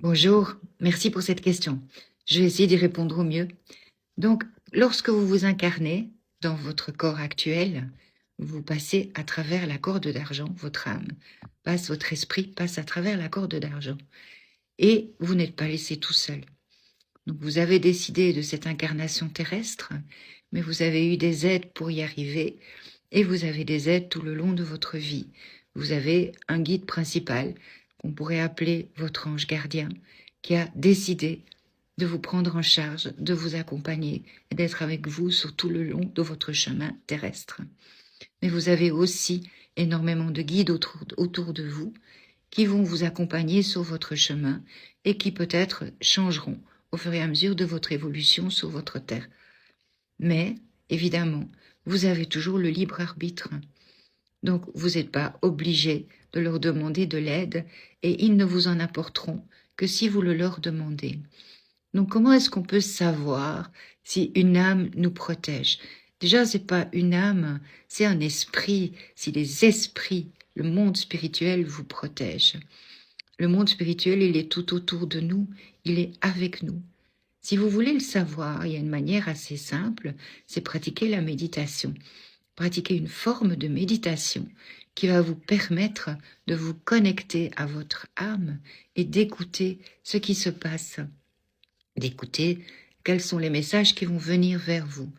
Bonjour, merci pour cette question. Je vais essayer d'y répondre au mieux. Donc, lorsque vous vous incarnez dans votre corps actuel, vous passez à travers la corde d'argent, votre âme passe, votre esprit passe à travers la corde d'argent. Et vous n'êtes pas laissé tout seul. Donc, vous avez décidé de cette incarnation terrestre, mais vous avez eu des aides pour y arriver, et vous avez des aides tout le long de votre vie. Vous avez un guide principal, qu'on pourrait appeler votre ange gardien, qui a décidé de vous prendre en charge, de vous accompagner et d'être avec vous sur tout le long de votre chemin terrestre. Mais vous avez aussi énormément de guides autour de vous qui vont vous accompagner sur votre chemin et qui peut-être changeront au fur et à mesure de votre évolution sur votre terre. Mais, évidemment, vous avez toujours le libre arbitre. Donc, vous n'êtes pas obligé de leur demander de l'aide et ils ne vous en apporteront que si vous le leur demandez. Donc, comment est-ce qu'on peut savoir si une âme nous protège? Déjà, c'est pas une âme, c'est un esprit. Si les esprits, le monde spirituel vous protège. Le monde spirituel, il est tout autour de nous, il est avec nous. Si vous voulez le savoir, il y a une manière assez simple, c'est pratiquer la méditation. Pratiquer une forme de méditation qui va vous permettre de vous connecter à votre âme et d'écouter ce qui se passe, d'écouter quels sont les messages qui vont venir vers vous.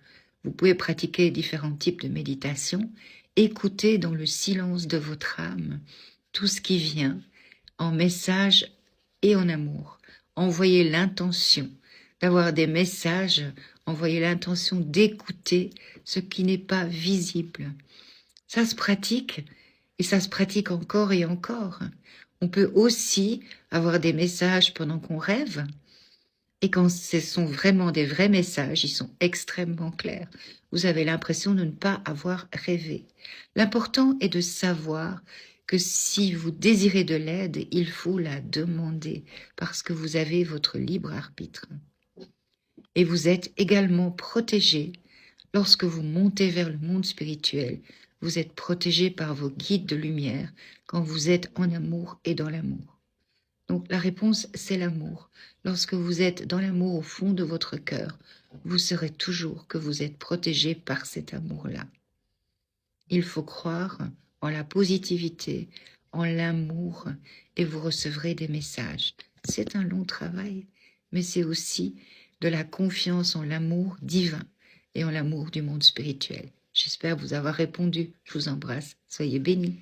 Vous pouvez pratiquer différents types de méditation, écouter dans le silence de votre âme tout ce qui vient en message et en amour. Envoyez l'intention d'avoir des messages, envoyez l'intention d'écouter ce qui n'est pas visible. Ça se pratique et ça se pratique encore et encore. On peut aussi avoir des messages pendant qu'on rêve et quand ce sont vraiment des vrais messages, ils sont extrêmement clairs. Vous avez l'impression de ne pas avoir rêvé. L'important est de savoir que si vous désirez de l'aide, il faut la demander parce que vous avez votre libre arbitre. Et vous êtes également protégé lorsque vous montez vers le monde spirituel. Vous êtes protégé par vos guides de lumière quand vous êtes en amour et dans l'amour. Donc la réponse, c'est l'amour. Lorsque vous êtes dans l'amour au fond de votre cœur, vous saurez toujours que vous êtes protégé par cet amour-là. Il faut croire en la positivité, en l'amour, et vous recevrez des messages. C'est un long travail, mais c'est aussi de la confiance en l'amour divin et en l'amour du monde spirituel. J'espère vous avoir répondu. Je vous embrasse. Soyez bénis.